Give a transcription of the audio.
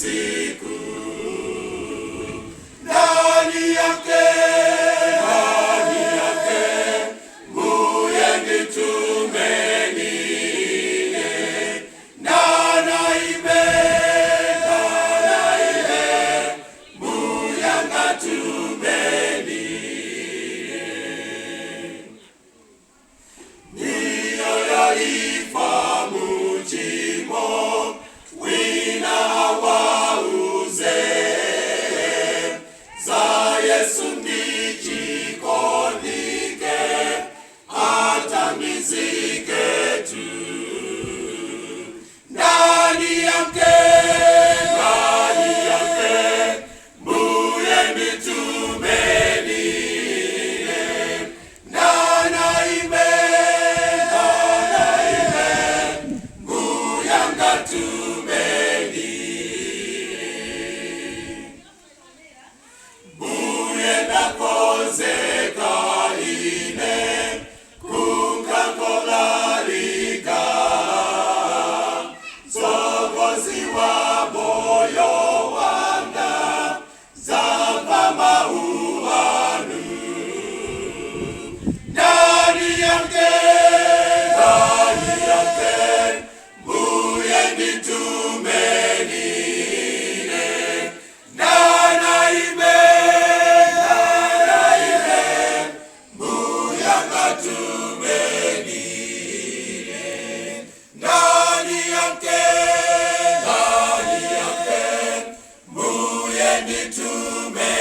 usiku, ndani yake muye nitumenie, nanaime muya ngatumenie, niyo yaifa mujimo wina wauze za Yesu ndichikonike atamizike tu, ndani yake muye nitumenie, nanaime muya ngatumenie, muye ndakozeka ine kunkankolalika, zogozi wa moyo wanga zava mauanu, ndani yake muye nitumenie, nanaime muya ngatumenie, ndani yake muye nitumenie.